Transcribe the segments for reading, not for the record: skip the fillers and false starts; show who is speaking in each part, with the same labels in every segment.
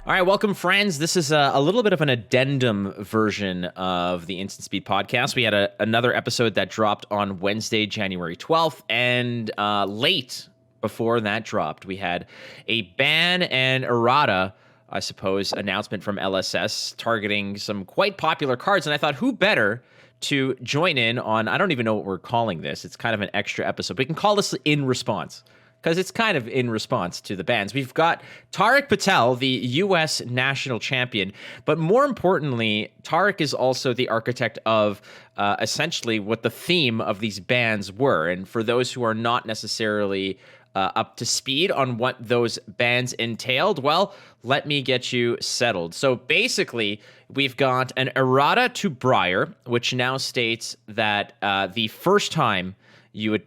Speaker 1: All right, welcome, friends. This is a little bit of an addendum version of the Instant Speed podcast. We had another episode that dropped on Wednesday, January 12th, and late before that dropped, we had a ban and errata, I suppose, announcement from LSS targeting some quite popular cards. And I thought, who better to join in on, I don't even know what we're calling this. It's kind of an extra episode. We can call this In Response, because it's kind of in response to the bans. We've got Tariq Patel, the U.S. national champion, but more importantly, Tariq is also the architect of essentially what the theme of these bans were. And for those who are not necessarily up to speed on what those bans entailed, well, let me get you settled. So basically, we've got an errata to Briar, which now states that the first time you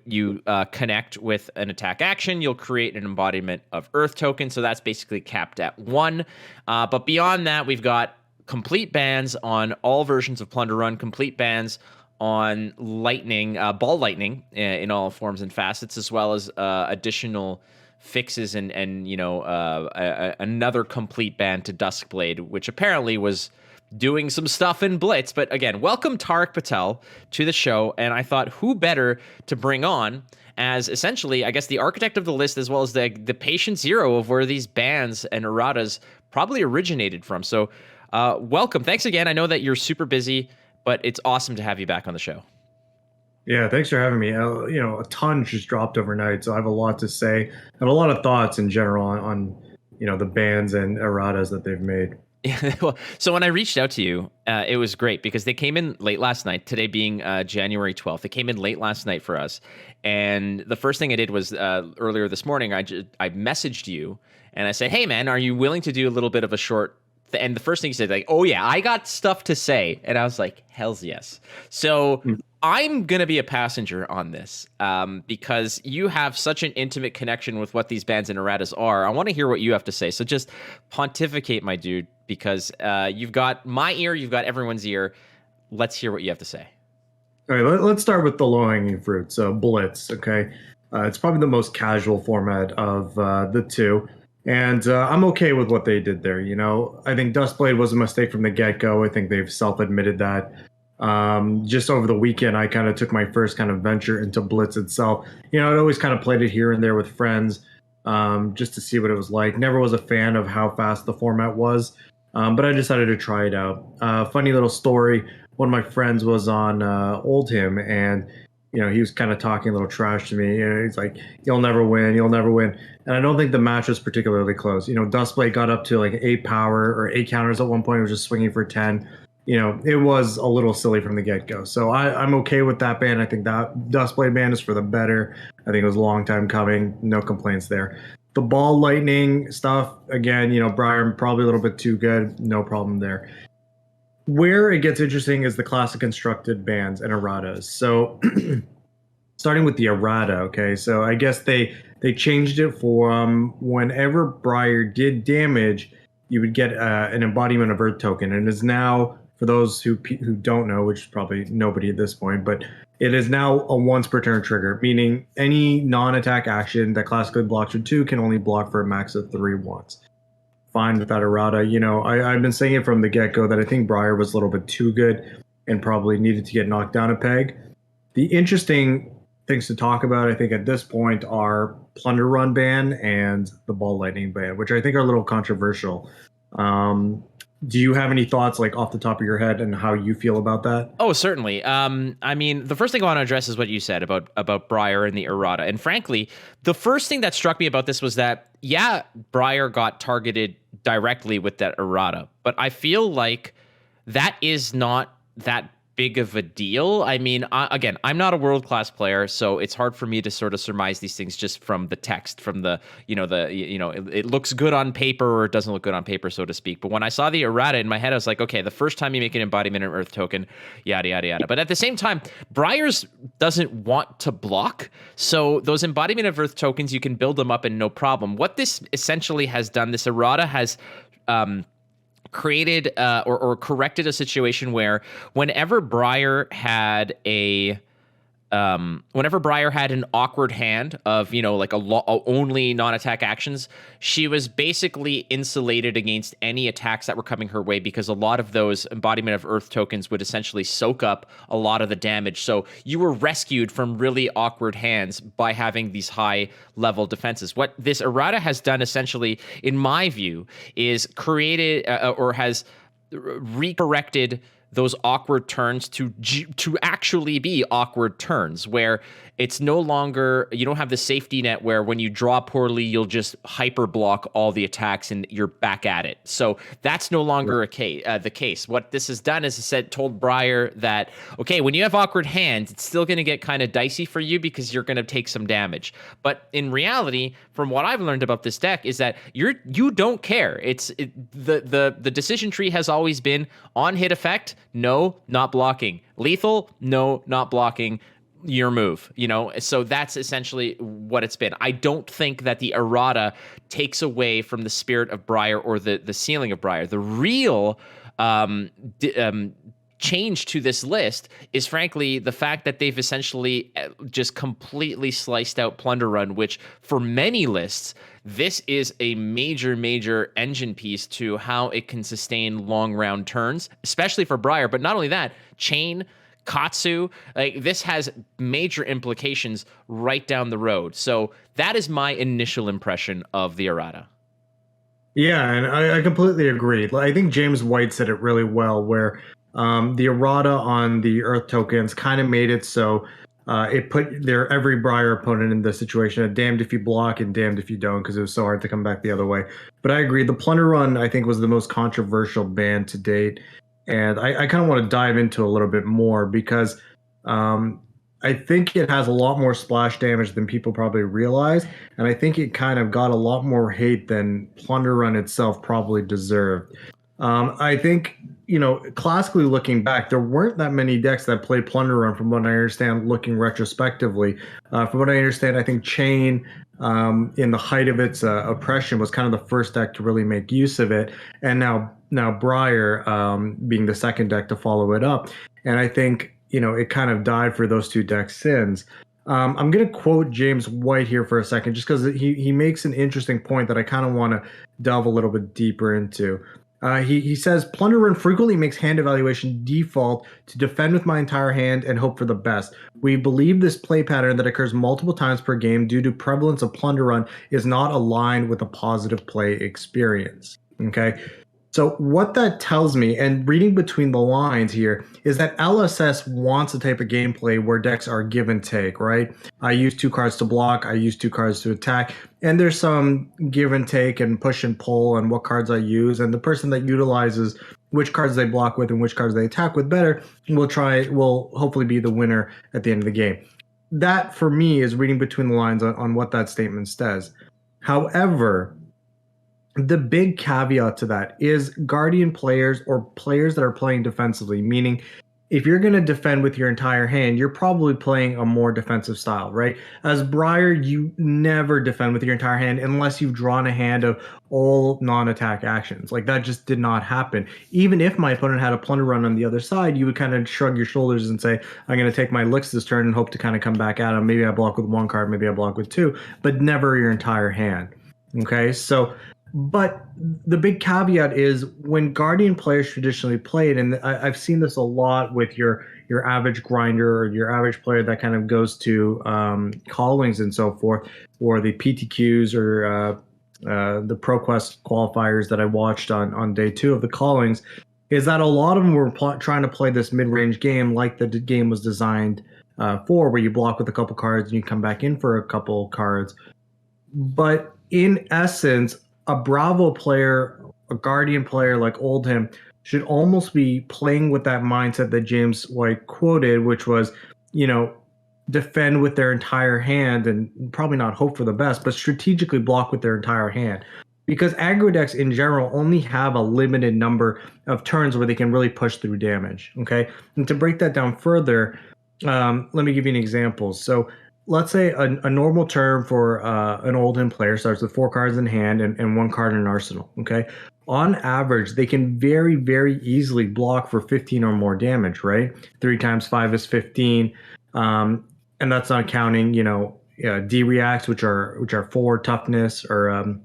Speaker 1: connect with an attack action, you'll create an embodiment of Earth token. So that's basically capped at 1. But beyond that, we've got complete bans on all versions of Plunder Run, complete bans on lightning, ball lightning in all forms and facets, as well as additional fixes and another complete ban to Duskblade, which apparently was doing some stuff in Blitz. But again, welcome Tariq Patel to the show. And I thought, who better to bring on as essentially, I guess, the architect of the list, as well as the patient zero of where these bans and erratas probably originated from. So welcome. Thanks again. I know that you're super busy, but it's awesome to have you back on the show.
Speaker 2: Yeah, thanks for having me. A ton just dropped overnight, so I have a lot to say and a lot of thoughts in general on the bans and erratas that they've made.
Speaker 1: Yeah, well, so when I reached out to you, it was great because they came in late last night, today being January 12th. They came in late last night for us. And the first thing I did was earlier this morning, I messaged you and I said, hey, man, are you willing to do a little bit of a short and the first thing you said, like, oh, yeah, I got stuff to say. And I was like, hells yes. So I'm going to be a passenger on this because you have such an intimate connection with what these bans and erratas are. I want to hear what you have to say. So just pontificate, my dude, because you've got my ear, you've got everyone's ear. Let's hear what you have to say.
Speaker 2: All right, let's start with the low-hanging fruit. So Blitz, okay? It's probably the most casual format of the two. And I'm okay with what they did there. I think Duskblade was a mistake from the get-go. I think they've self-admitted that. Just over the weekend, I kind of took my first kind of venture into Blitz itself. I'd always kind of played it here and there with friends just to see what it was like. Never was a fan of how fast the format was, but I decided to try it out. Funny little story. One of my friends was on Oldhim, and he was kind of talking a little trash to me. He's like, you'll never win. And I don't think the match was particularly close. Duskblade got up to like 8 power or 8 counters at one point. It was just swinging for 10. It was a little silly from the get-go. So I'm okay with that ban. I think that Duskblade ban is for the better. I think it was a long time coming. No complaints there. The ball lightning stuff, again, Briar probably a little bit too good. No problem there. Where it gets interesting is the classic constructed bans and erratas. So starting with the errata, okay? So I guess they changed it for whenever Briar did damage, you would get an embodiment of Earth token. And it is now, for those who don't know, which is probably nobody at this point, but it is now a once per turn trigger, meaning any non-attack action that classically blocks for 2 can only block for a max of 3 once. Fine with that errata. I've been saying it from the get-go that I think Briar was a little bit too good and probably needed to get knocked down a peg. The interesting things to talk about, I think, at this point are Plunder Run ban and the ball lightning ban, which I think are a little controversial. Do you have any thoughts, like off the top of your head, and how you feel about that?
Speaker 1: Oh, certainly. I mean, the first thing I want to address is what you said about Briar and the errata. And frankly, the first thing that struck me about this was that, yeah, Briar got targeted directly with that errata, but I feel like that is not that big of a deal. I mean, again, I'm not a world-class player, so it's hard for me to sort of surmise these things just from the text, from the, it looks good on paper or it doesn't look good on paper, so to speak. But when I saw the errata in my head, I was like, okay, the first time you make an embodiment of Earth token, yada, yada, yada. But at the same time, Briar's doesn't want to block, so those embodiment of Earth tokens, you can build them up and no problem. What this essentially has done, this errata has created or corrected a situation where whenever Briar had a whenever Briar had an awkward hand of, like only non-attack actions, she was basically insulated against any attacks that were coming her way, because a lot of those embodiment of Earth tokens would essentially soak up a lot of the damage. So you were rescued from really awkward hands by having these high level defenses. What this errata has done essentially, in my view, is created or has recorrected those awkward turns to actually be awkward turns, where it's no longer, you don't have the safety net where when you draw poorly, you'll just hyper block all the attacks and you're back at it. So that's no longer the case. What this has done is told Briar that, okay, when you have awkward hands, it's still going to get kind of dicey for you because you're going to take some damage. But in reality, from what I've learned about this deck, is that you don't care. The decision tree has always been on hit effect, no, not blocking. Lethal, no, not blocking. Your move, so that's essentially what it's been. I don't think that the errata takes away from the spirit of Briar or the ceiling of Briar. The real change to this list is frankly the fact that they've essentially just completely sliced out Plunder Run, which for many lists, this is a major engine piece to how it can sustain long round turns, especially for Briar. But not only that, Chain, Katsu, like this has major implications right down the road. So that is my initial impression of the errata.
Speaker 2: Yeah, and I completely agree. I think James White said it really well, where the errata on the Earth tokens kind of made it so it put every Briar opponent in the situation of damned if you block and damned if you don't, because it was so hard to come back the other way. But I agree. The Plunder Run, I think, was the most controversial ban to date. And I kind of want to dive into a little bit more because I think it has a lot more splash damage than people probably realize. And I think it kind of got a lot more hate than Plunder Run itself probably deserved. I think, classically looking back, there weren't that many decks that played Plunder Run from what I understand looking retrospectively. From what I understand, I think Chain, in the height of its oppression, was kind of the first deck to really make use of it. And now Briar being the second deck to follow it up. And I think, it kind of died for those two decks' sins. I'm going to quote James White here for a second, just because he makes an interesting point that I kind of want to delve a little bit deeper into. He says, Plunder Run frequently makes hand evaluation default to defend with my entire hand and hope for the best. We believe this play pattern that occurs multiple times per game due to prevalence of Plunder Run is not aligned with a positive play experience. Okay. So what that tells me, and reading between the lines here, is that LSS wants a type of gameplay where decks are give and take, right? I use 2 cards to block, I use 2 cards to attack, and there's some give and take and push and pull on what cards I use, and the person that utilizes which cards they block with and which cards they attack with better will hopefully be the winner at the end of the game. That, for me, is reading between the lines on what that statement says. However, the big caveat to that is Guardian players or players that are playing defensively, meaning if you're going to defend with your entire hand, you're probably playing a more defensive style, right? As Briar, you never defend with your entire hand unless you've drawn a hand of all non-attack actions. Like, that just did not happen. Even if my opponent had a Plunder Run on the other side, you would kind of shrug your shoulders and say, I'm going to take my licks this turn and hope to kind of come back at him. Maybe I block with 1 card, maybe I block with 2, but never your entire hand. Okay, so... But the big caveat is when Guardian players traditionally played, and I've seen this a lot with your average grinder or your average player that kind of goes to callings and so forth, or the PTQs or the ProQuest qualifiers that I watched on day 2 of the callings, is that a lot of them were trying to play this mid-range game like the game was designed for, where you block with a couple cards and you come back in for a couple cards. But in essence, a Bravo player, a Guardian player like Oldham should almost be playing with that mindset that James White quoted, which was, defend with their entire hand and probably not hope for the best, but strategically block with their entire hand. Because aggro decks in general only have a limited number of turns where they can really push through damage, okay? And to break that down further, let me give you an example. So let's say a normal turn for an Oldham player starts with 4 cards in hand and 1 card in arsenal, okay? On average, they can very, very easily block for 15 or more damage, right? 3 times 5 is 15. and that's not counting, D reacts, which are for toughness or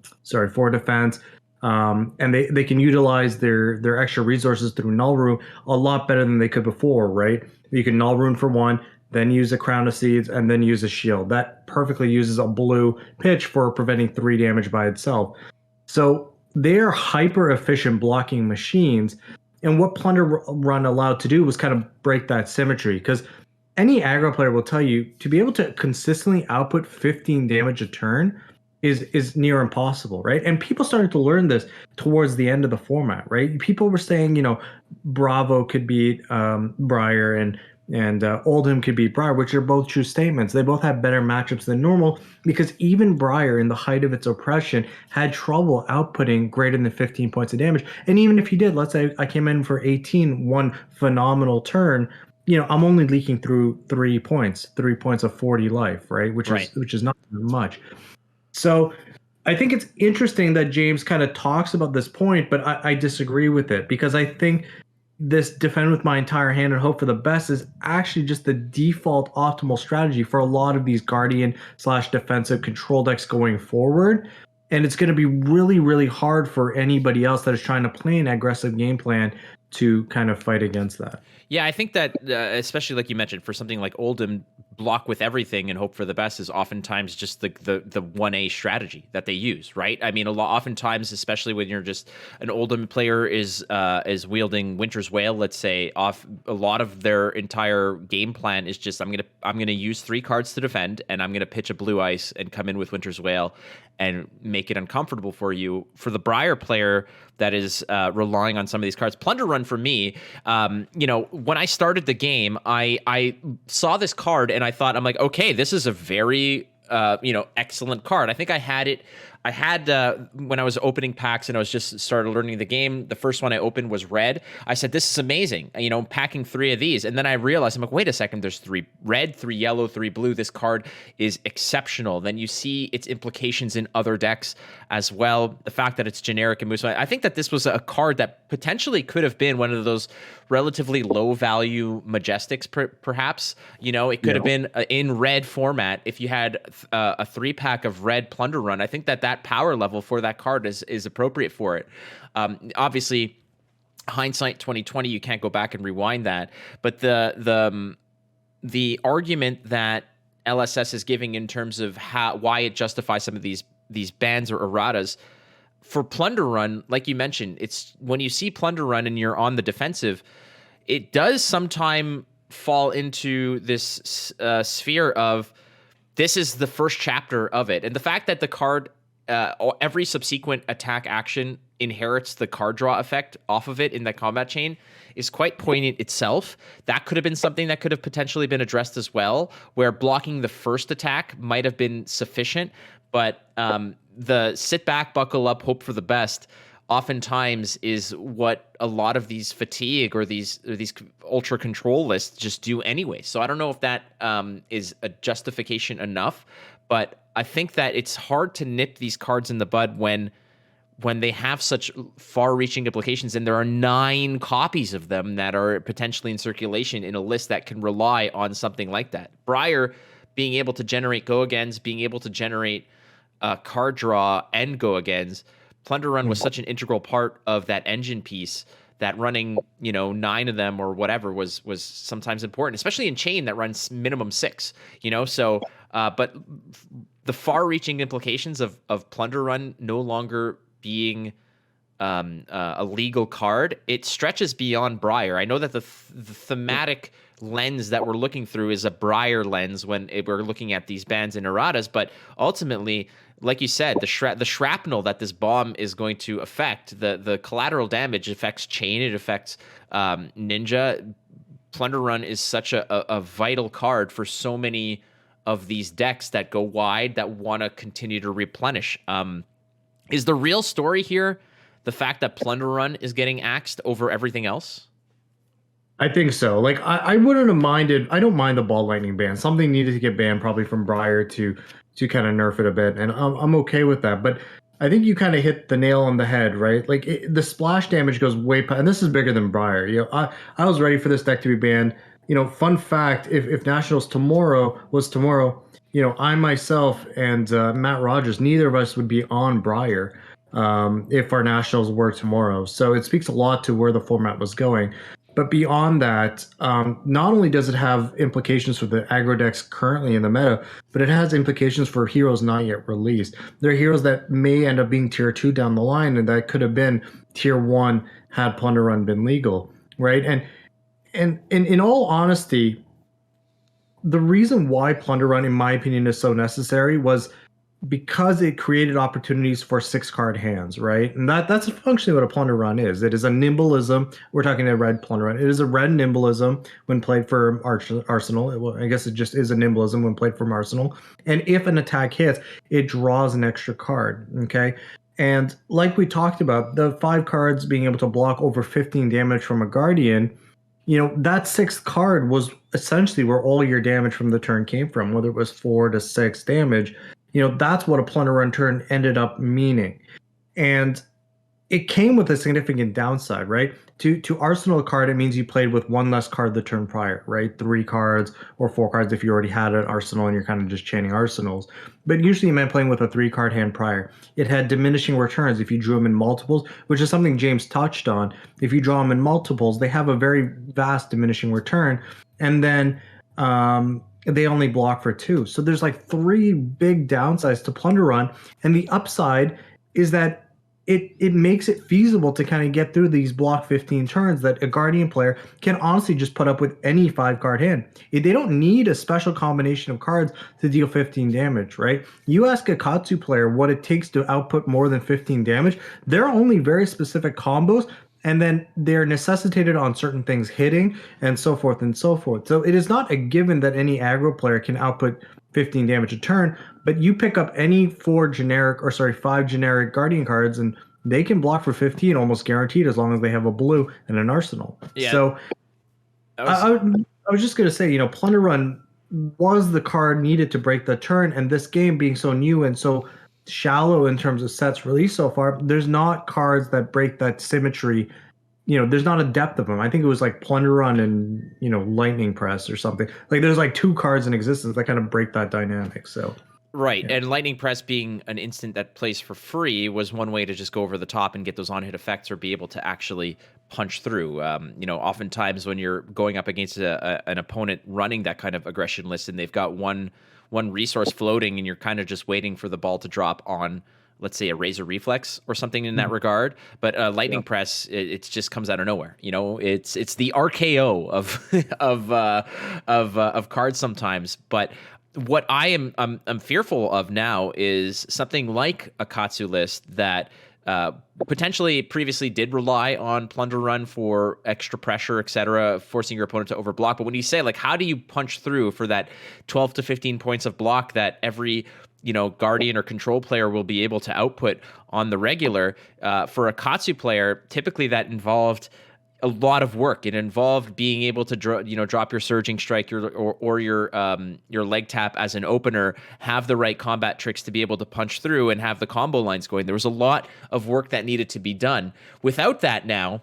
Speaker 2: for defense. And they can utilize their extra resources through null rune a lot better than they could before, right? You can null rune for one, then use a crown of seeds, and then use a shield. That perfectly uses a blue pitch for preventing 3 damage by itself. So they're hyper efficient blocking machines. And what Plunder Run allowed to do was kind of break that symmetry, because any aggro player will tell you to be able to consistently output 15 damage a turn is near impossible, right? And people started to learn this towards the end of the format, right? People were saying, Bravo could beat Briar and Oldhim could beat Briar, which are both true statements. They both have better matchups than normal because even Briar, in the height of its oppression, had trouble outputting greater than 15 points of damage. And even if he did, let's say I came in for 18, one phenomenal turn, I'm only leaking through 3 points of 40 life, right? Which is not much. So I think it's interesting that James kind of talks about this point, but I disagree with it, because I think this defend with my entire hand and hope for the best is actually just the default optimal strategy for a lot of these guardian / defensive control decks going forward. And it's going to be really, really hard for anybody else that is trying to play an aggressive game plan to kind of fight against that.
Speaker 1: Yeah, I think that especially like you mentioned, for something like Oldhim, block with everything and hope for the best is oftentimes just the 1A strategy that they use, right? I mean, oftentimes, especially when you're just an Oldhim player is wielding Winter's Wail, let's say, off a lot of their entire game plan is just I'm gonna use 3 cards to defend, and I'm gonna pitch a blue ice and come in with Winter's Wail and make it uncomfortable for you. For the Briar player that is relying on some of these cards, Plunder Run for me, when I started the game, I saw this card and I thought, I'm like, okay, this is a very excellent card. I think I had when I was opening packs and I was just started learning the game, the first one I opened was red. I said, this is amazing, packing 3 of these. And then I realized, I'm like, wait a second, there's 3 red, 3 yellow, 3 blue. This card is exceptional. Then you see its implications in other decks as well. The fact that it's generic and moves. I think that this was a card that potentially could have been one of those relatively low value majestics, perhaps. It could have been in red format if you had a 3-pack of red Plunder Run. I think that power level for that card is appropriate for it. Obviously, hindsight 2020, you can't go back and rewind that. But the argument that LSS is giving in terms of why it justifies some of these bans or erratas for Plunder Run, like you mentioned, it's when you see Plunder Run and you're on the defensive, it does sometime fall into this sphere of this is the first chapter of it. And the fact that the card, every subsequent attack action inherits the card draw effect off of it in that combat chain is quite poignant itself. That could have been something that could have potentially been addressed as well, where blocking the first attack might have been sufficient, but the sit back, buckle up, hope for the best oftentimes is what a lot of these fatigue or these ultra control lists just do anyway. So I don't know if that is a justification enough, but I think that it's hard to nip these cards in the bud when they have such far-reaching implications, and there are 9 copies of them that are potentially in circulation in a list that can rely on something like that. Briar being able to generate go-agains, being able to generate card draw and go-agains, Plunder Run was such an integral part of that engine piece that running, 9 of them or whatever was sometimes important, especially in chain that runs minimum 6, so but the far-reaching implications of Plunder Run no longer being a legal card, it stretches beyond Briar. I know that the thematic lens that we're looking through is a Briar lens when we're looking at these bans and erratas, but ultimately, like you said, the shrapnel that this bomb is going to affect, the collateral damage affects chain, it affects ninja. Plunder Run is such a vital card for so many of these decks that go wide that want to continue to replenish. Is the real story here the fact that Plunder Run is getting axed over everything else?
Speaker 2: I think so. Like I wouldn't have minded. I don't mind the ball lightning ban. Something needed to get banned probably from Briar to kind of nerf it a bit, and I'm okay with that. But I think you kind of hit the nail on the head, right? Like the splash damage goes way past, and this is bigger than Briar. I was ready for this deck to be banned fun fact, if Nationals tomorrow was tomorrow, I myself and Matt Rogers, neither of us would be on Briar if our Nationals were tomorrow. So it speaks a lot to where the format was going. But beyond that, not only does it have implications for the aggro decks currently in the meta, but it has implications for heroes not yet released. There are heroes that may end up being tier 2 down the line, and that could have been tier 1 had Plunder Run been legal, right? And in all honesty, the reason why Plunder Run, in my opinion, is so necessary was because it created opportunities for 6-card hands, right? And that's functionally what a Plunder Run is. It is a nimbleism. We're talking a red Plunder Run. It is a red nimbleism when played for Arsenal. I guess it just is a nimbleism when played from Arsenal. And if an attack hits, it draws an extra card, okay? And like we talked about, the 5 cards being able to block over 15 damage from a Guardian, that 6th card was essentially where all your damage from the turn came from, whether it was 4 to 6 damage. That's what a Plunder Run turn ended up meaning. And it came with a significant downside, right? To Arsenal card, it means you played with 1 less card the turn prior, right? 3 cards or 4 cards if you already had an Arsenal and you're kind of just chaining Arsenals. But usually it meant playing with a 3-card hand prior. It had diminishing returns if you drew them in multiples, which is something James touched on. If you draw them in multiples, they have a very vast diminishing return. And then they only block for 2. So there's like 3 big downsides to Plunder Run. And the upside is that it makes it feasible to kind of get through these block 15 turns that a Guardian player can honestly just put up with any 5-card hand. They don't need a special combination of cards to deal 15 damage, right? You ask a Katsu player what it takes to output more than 15 damage, there are only very specific combos, and then they're necessitated on certain things hitting and so forth and so forth. So it is not a given that any aggro player can output 15 damage a turn, but you pick up any 5 generic Guardian cards and they can block for 15 almost guaranteed as long as they have a blue and an Arsenal. Yeah. So I was just going to say, Plunder Run was the card needed to break the turn, and this game being so new and so shallow in terms of sets released so far, there's not cards that break that symmetry. There's not a depth of them. I think it was like Plunder Run and Lightning Press or something. Like there's like 2 cards in existence that kind of break that dynamic. So
Speaker 1: right, yeah. And Lightning Press being an instant that plays for free was one way to just go over the top and get those on-hit effects or be able to actually punch through. Oftentimes when you're going up against an opponent running that kind of aggression list and they've got one resource floating and you're kind of just waiting for the ball to drop on, let's say, a Razor Reflex or something in that regard. But Lightning Press, it just comes out of nowhere. It's the RKO of cards sometimes. But what I'm fearful of now is something like a Katsu list that potentially previously did rely on Plunder Run for extra pressure, etc., forcing your opponent to overblock. But when you say, like, how do you punch through for that 12 to 15 points of block that every Guardian or Control player will be able to output on the regular, for a Katsu player, typically that involved a lot of work. It involved being able to drop your Surging Strike or your leg tap as an opener, have the right combat tricks to be able to punch through and have the combo lines going. There was a lot of work that needed to be done. Without that now,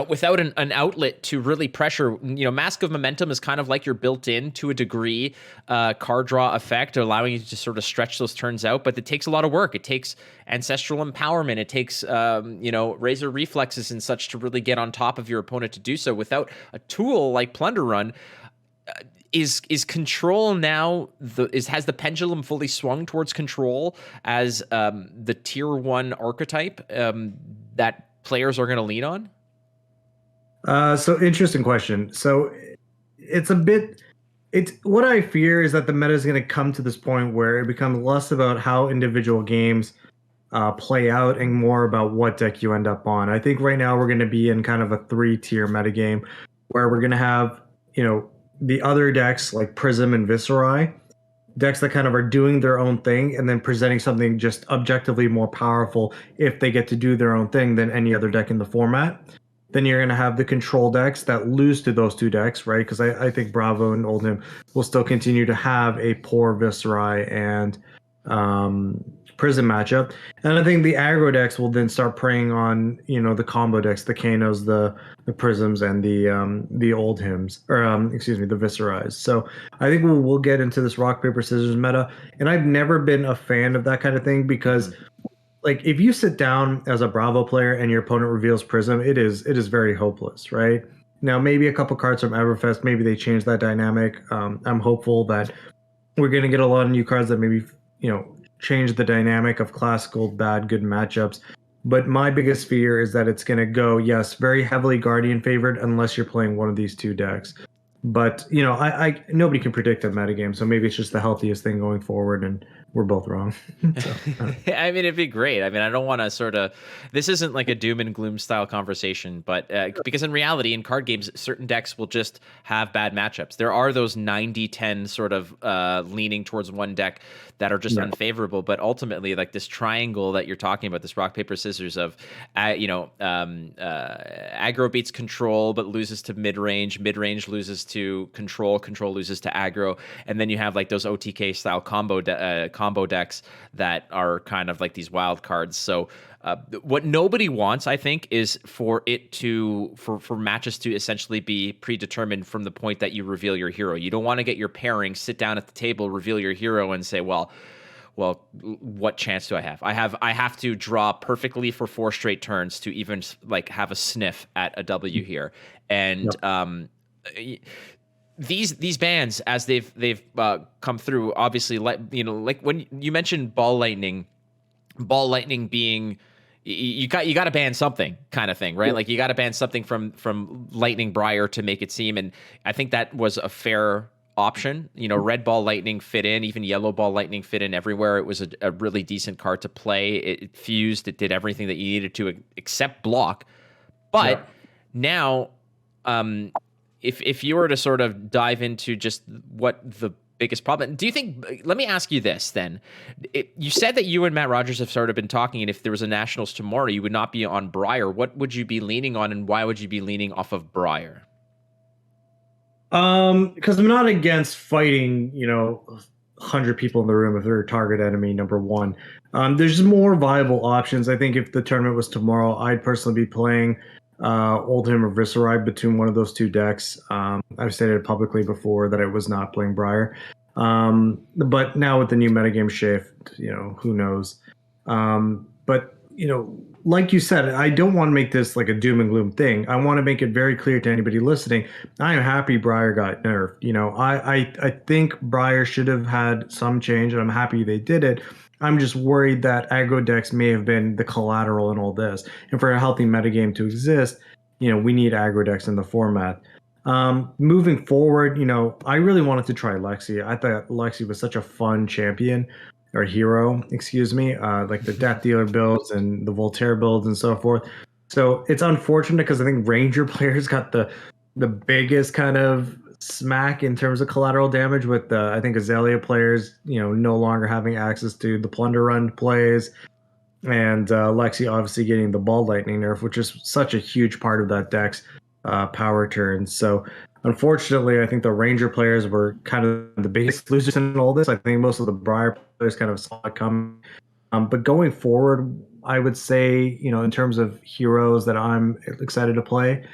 Speaker 1: without an outlet to really pressure, Mask of Momentum is kind of like you're built in to a degree card draw effect, allowing you to sort of stretch those turns out. But it takes a lot of work. It takes Ancestral Empowerment. It takes, Razor Reflexes and such to really get on top of your opponent to do so. Without a tool like Plunder Run, is Control now has the pendulum fully swung towards Control as the tier 1 archetype that players are going to lean on?
Speaker 2: So interesting question. So it's what I fear is that the meta is going to come to this point where it becomes less about how individual games play out and more about what deck you end up on. I think right now we're going to be in kind of a 3-tier metagame where we're going to have, the other decks like Prism and Viserai, decks that kind of are doing their own thing and then presenting something just objectively more powerful if they get to do their own thing than any other deck in the format. Then you're going to have the Control decks that lose to those 2 decks, right? Because I think Bravo and Oldhim will still continue to have a poor Viserai and Prism matchup. And I think the aggro decks will then start preying on, the combo decks, the Kanos, the Prisms, and the old hymns, or excuse me, the Viserais. So I think we'll get into this rock paper scissors meta, and I've never been a fan of that kind of thing because like if you sit down as a Bravo player and your opponent reveals Prism, it is very hopeless, right? Now maybe a couple cards from Everfest, maybe they change that dynamic. I'm hopeful that we're going to get a lot of new cards that maybe change the dynamic of classical bad good matchups. But my biggest fear is that it's going to go, yes, very heavily Guardian favored unless you're playing one of these two decks. But I nobody can predict a metagame, so maybe it's just the healthiest thing going forward, and we're both wrong. So,
Speaker 1: I mean, it'd be great. I mean, I don't want to sort of. This isn't like a doom and gloom style conversation, but because in reality, in card games, certain decks will just have bad matchups. There are those 90-10 sort of leaning towards one deck that are just unfavorable. But ultimately, like this triangle that you're talking about, this rock paper scissors of, aggro beats control but loses to mid range loses to control loses to aggro, and then you have like those OTK style combo decks that are kind of like these wild cards. So what nobody wants, I think, is for it to for matches to essentially be predetermined from the point that you reveal your hero. You don't want to get your pairing, sit down at the table, reveal your hero, and say, well, what chance do I have? I have to draw perfectly for 4 straight turns to even like have a sniff at a W here. And these bans, as they've come through, obviously, like when you mentioned ball lightning being you got to ban something kind of thing, right? Like you got to ban something from lightning Briar to make it seem, and I think that was a fair option. Red ball lightning fit in, even yellow ball lightning fit in everywhere. It was a really decent card to play. It fused, it did everything that you needed to except block. But now, if you were to sort of dive into just what the biggest problem, do you think, let me ask you this then. You said that you and Matt Rogers have sort of been talking, and if there was a Nationals tomorrow, you would not be on Briar. What would you be leaning on, and why would you be leaning off of Briar?
Speaker 2: Because I'm not against fighting, 100 people in the room if they're a target enemy, number one. There's more viable options. I think if the tournament was tomorrow, I'd personally be playing Oldhim or Viserai between one of those two decks. I've stated publicly before that I was not playing Briar. But now with the new metagame shift, who knows? But like you said, I don't want to make this like a doom and gloom thing. I want to make it very clear to anybody listening. I am happy Briar got nerfed. I think Briar should have had some change, and I'm happy they did it. I'm just worried that aggro decks may have been the collateral in all this. And for a healthy metagame to exist, we need aggro decks in the format. Moving forward, I really wanted to try Lexi. I thought Lexi was such a fun champion. Or hero, excuse me, like the Death Dealer builds and the Voltaire builds and so forth. So it's unfortunate because I think Ranger players got the biggest kind of smack in terms of collateral damage with I think Azalea players, no longer having access to the Plunder Run plays, and Lexi obviously getting the ball lightning nerf, which is such a huge part of that deck's power turns. So unfortunately, I think the Ranger players were kind of the biggest losers in all this. I think most of the Briar players kind of saw it coming. But going forward, I would say, in terms of heroes that I'm excited to play,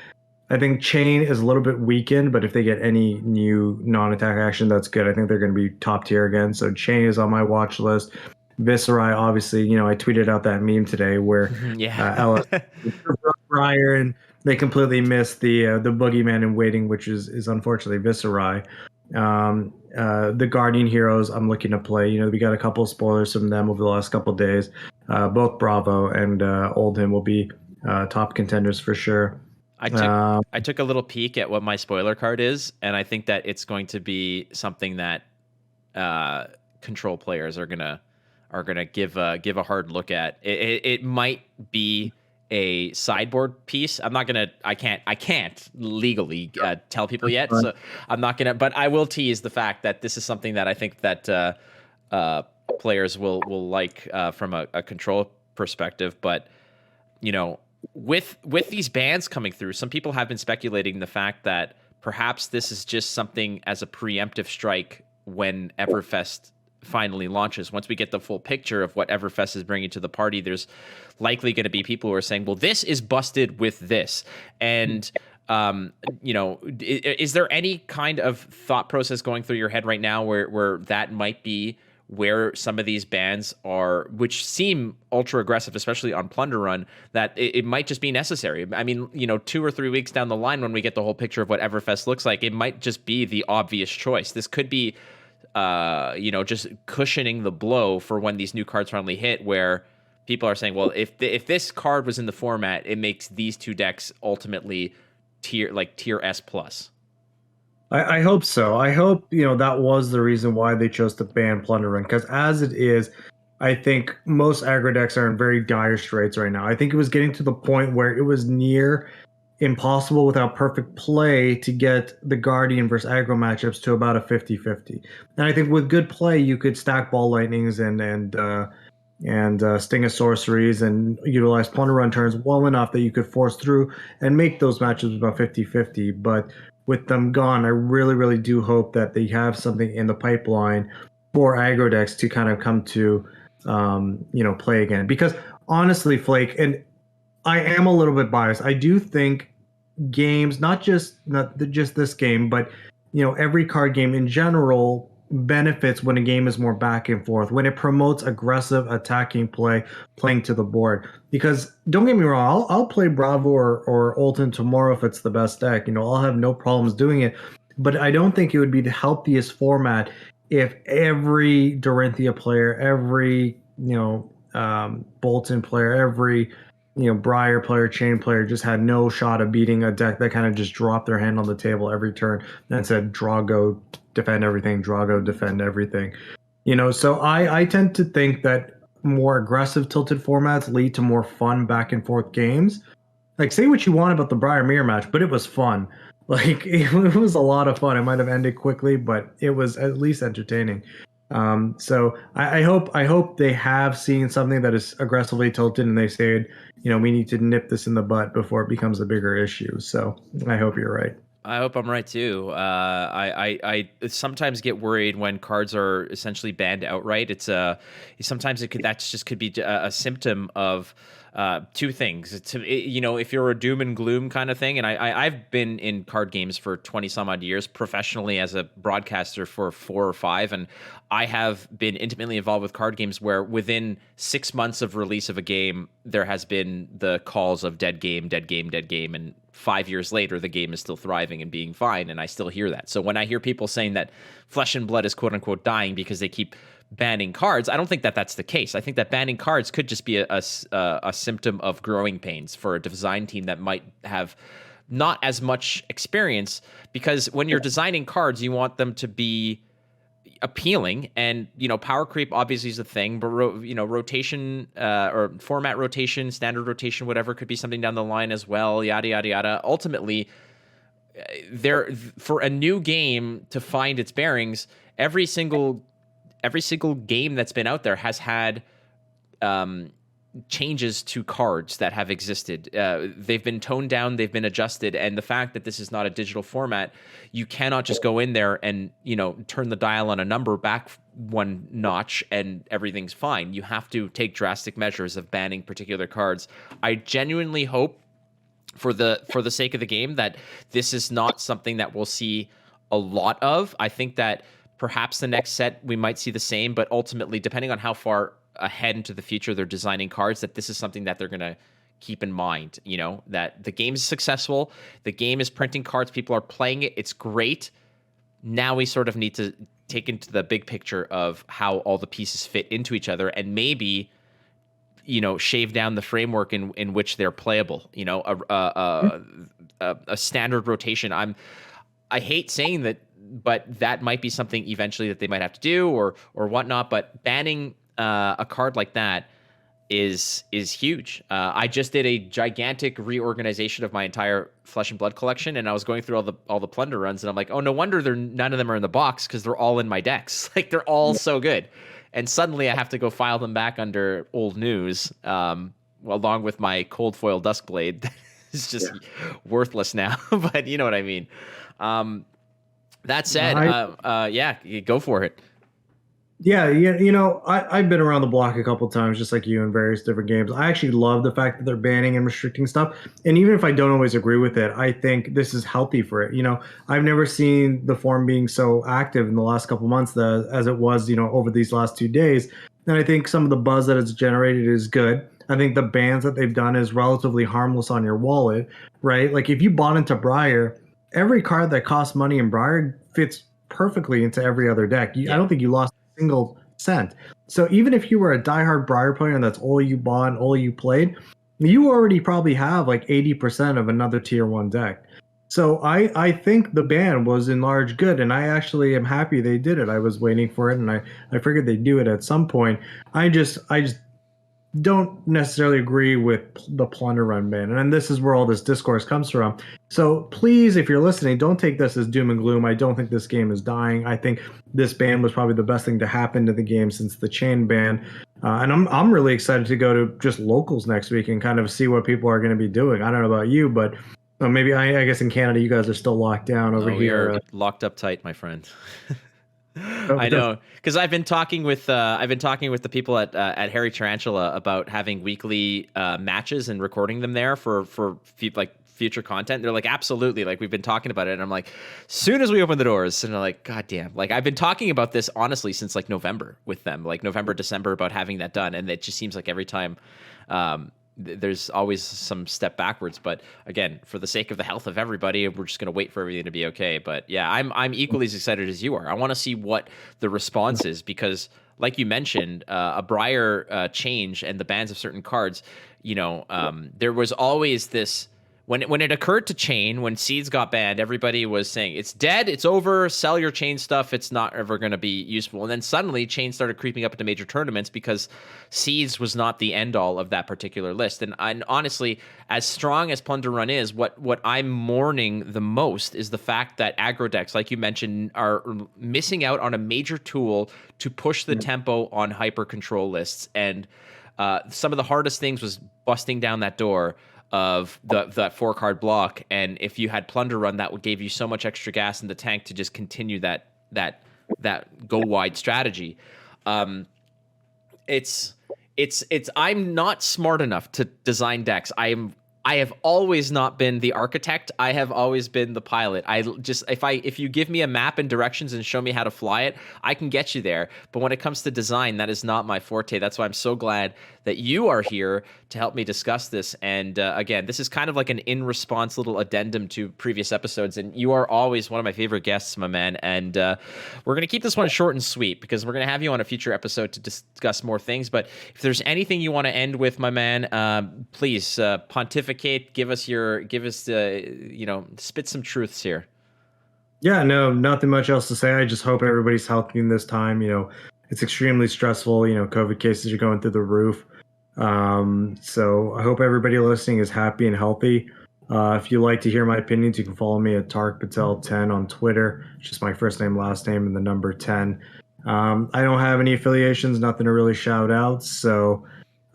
Speaker 2: I think Chain is a little bit weakened, but if they get any new non-attack action, that's good. I think they're going to be top tier again. So Chain is on my watch list. Viserai, obviously, I tweeted out that meme today where Ellis Briar, and they completely missed the boogeyman in waiting, which is unfortunately Viserai. The Guardian heroes I'm looking to play. We got a couple of spoilers from them over the last couple of days. Both Bravo and Oldhim will be top contenders for sure.
Speaker 1: I took a little peek at what my spoiler card is, and I think that it's going to be something that control players are gonna give a hard look at. It might be a sideboard piece. I can't legally tell people yet, so I'm not gonna. But I will tease the fact that this is something that I think that players will like from a control perspective. But with these bans coming through, some people have been speculating the fact that perhaps this is just something as a preemptive strike when Everfest finally launches. Once we get the full picture of what Everfest is bringing to the party, there's likely going to be people who are saying, well, this is busted with this. And, is there any kind of thought process going through your head right now where that might be where some of these bans are, which seem ultra aggressive, especially on Plunder Run, that it might just be necessary? I mean, 2 or 3 weeks down the line, when we get the whole picture of what Everfest looks like, it might just be the obvious choice. This could be, just cushioning the blow for when these new cards finally hit, where people are saying, well, if this card was in the format, it makes these two decks ultimately tier S plus.
Speaker 2: I hope so. I hope, that was the reason why they chose to ban Plunder Run, because as it is, I think most aggro decks are in very dire straits right now. I think it was getting to the point where it was near impossible without perfect play to get the Guardian versus aggro matchups to about a 50-50. And I think with good play, you could stack Ball Lightnings and Sting of Sorceries and utilize Plunder Run turns well enough that you could force through and make those matchups about 50-50. But with them gone, I really, really do hope that they have something in the pipeline for aggro decks to kind of come to, play again. Because honestly, Flake, and I am a little bit biased, I do think games, not just this game, but every card game in general benefits when a game is more back and forth, when it promotes aggressive attacking play, playing to the board. Because don't get me wrong, I'll play Bravo or Olten tomorrow if it's the best deck. I'll have no problems doing it. But I don't think it would be the healthiest format if every Dorinthia player, every Bolton player, every Briar player, Chain player just had no shot of beating a deck that kind of just dropped their hand on the table every turn and said, draw, go, defend everything, draw, go, defend everything. So I tend to think that more aggressive tilted formats lead to more fun back and forth games. Like, say what you want about the Briar Mirror match, but it was fun. Like, it was a lot of fun. It might have ended quickly, but it was at least entertaining. So I hope they have seen something that is aggressively tilted and they say, we need to nip this in the butt before it becomes a bigger issue. So I hope you're right.
Speaker 1: I hope I'm right too. I sometimes get worried when cards are essentially banned outright. Sometimes that just could be a symptom of two things. If you're a doom and gloom kind of thing, and I've been in card games for 20 some odd years professionally as a broadcaster for 4 or 5, and I have been intimately involved with card games where within 6 months of release of a game, there has been the calls of dead game, and 5 years later, the game is still thriving and being fine, and I still hear that. So when I hear people saying that Flesh and Blood is quote-unquote dying because they keep banning cards, I don't think that that's the case. I think that banning cards could just be a symptom of growing pains for a design team that might have not as much experience, because when you're designing cards, you want them to be appealing, and power creep obviously is a thing, but rotation or format rotation, standard rotation, whatever, could be something down the line as well, yada yada yada. Ultimately, for a new game to find its bearings, every single game that's been out there has had changes to cards that have existed. They've been toned down, they've been adjusted, and the fact that this is not a digital format, you cannot just go in there and turn the dial on a number back one notch and everything's fine. You have to take drastic measures of banning particular cards. I genuinely hope, for the sake of the game, that this is not something that we'll see a lot of. I think that perhaps the next set we might see the same, but ultimately, depending on how far ahead into the future they're designing cards, that this is something that they're going to keep in mind, that the game is successful, the game is printing cards, people are playing it, it's great. Now we sort of need to take into the big picture of how all the pieces fit into each other, and maybe shave down the framework in which they're playable. A standard rotation. I hate saying that, but that might be something eventually that they might have to do or whatnot. But banning a card like that is huge. I just did a gigantic reorganization of my entire Flesh and Blood collection, and I was going through all the Plunder runs, and I'm like, oh, no wonder none of them are in the box, because they're all in my decks. Like, they're all so good. And suddenly I have to go file them back under old news, along with my cold foil Duskblade. It's just worthless now, but you know what I mean. That said, go for it.
Speaker 2: Yeah, I've been around the block a couple times, just like you, in various different games. I actually love the fact that they're banning and restricting stuff. And even if I don't always agree with it, I think this is healthy for it. I've never seen the form being so active in the last couple months as it was, over these last 2 days. And I think some of the buzz that it's generated is good. I think the bans that they've done is relatively harmless on your wallet, right? Like if you bought into Briar, every card that costs money in Briar fits perfectly into every other deck. I don't think you lost single cent. So even if you were a diehard Briar player and that's all you bought and all you played, you already probably have like 80% of another tier 1 deck. So I think the ban was in large good, and I actually am happy they did it. I was waiting for it, and I figured they'd do it at some point. I just don't necessarily agree with the Plunder Run ban, and this is where all this discourse comes from. So please, if you're listening, don't take this as doom and gloom. I don't think this game is dying. I think this ban was probably the best thing to happen to the game since the chain ban, and I'm really excited to go to just locals next week and kind of see what people are going to be doing. I don't know about you, but maybe I guess in Canada you guys are still locked down over
Speaker 1: here.
Speaker 2: We are
Speaker 1: locked up tight, my friend. I know, because I've been talking with the people at Harry Tarantula about having weekly matches and recording them there for future content. They're like, absolutely, like we've been talking about it, and I'm like, soon as we open the doors, and they're like, god damn, like I've been talking about this honestly since like November with them, like November, December, about having that done, and it just seems like every time there's always some step backwards. But again, for the sake of the health of everybody, we're just going to wait for everything to be okay. But yeah, I'm equally as excited as you are. I want to see what the response is, because like you mentioned, a Briar change and the bans of certain cards, there was always this. When it occurred to Chain, when Seeds got banned, everybody was saying, it's dead, it's over, sell your Chain stuff, it's not ever going to be useful. And then suddenly, Chain started creeping up into major tournaments because Seeds was not the end-all of that particular list. And honestly, as strong as Plunder Run is, what I'm mourning the most is the fact that aggro decks, like you mentioned, are missing out on a major tool to push the tempo on hyper-control lists. And some of the hardest things was busting down that door of that 4-card block, and if you had Plunder Run, that would give you so much extra gas in the tank to just continue that go wide strategy. It's I'm not smart enough to design decks. I have always not been the architect. I have always been the pilot. If you give me a map and directions and show me how to fly it, I can get you there. But when it comes to design, that is not my forte. That's why I'm so glad that you are here to help me discuss this. And again, this is kind of like an in-response little addendum to previous episodes. And you are always one of my favorite guests, my man. And we're going to keep this one short and sweet because we're going to have you on a future episode to discuss more things. But if there's anything you want to end with, my man, please pontificate. Give us spit some truths here.
Speaker 2: Yeah, no, nothing much else to say. I just hope everybody's healthy in this time. It's extremely stressful. COVID cases are going through the roof. So I hope everybody listening is happy and healthy. If you like to hear my opinions, you can follow me at Tariq Patel 10 on Twitter. It's just my first name, last name, and the number 10. I don't have any affiliations, nothing to really shout out. So,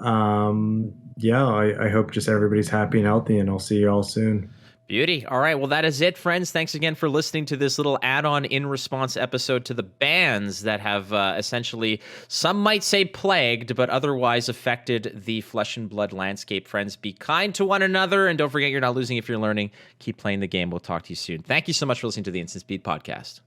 Speaker 2: I hope just everybody's happy and healthy, and I'll see you all soon.
Speaker 1: Beauty. All right. Well, that is it, friends. Thanks again for listening to this little add-on in-response episode to the bans that have essentially, some might say plagued, but otherwise affected the Flesh and Blood landscape. Friends, be kind to one another, and don't forget you're not losing if you're learning. Keep playing the game. We'll talk to you soon. Thank you so much for listening to the Instant Speed Podcast.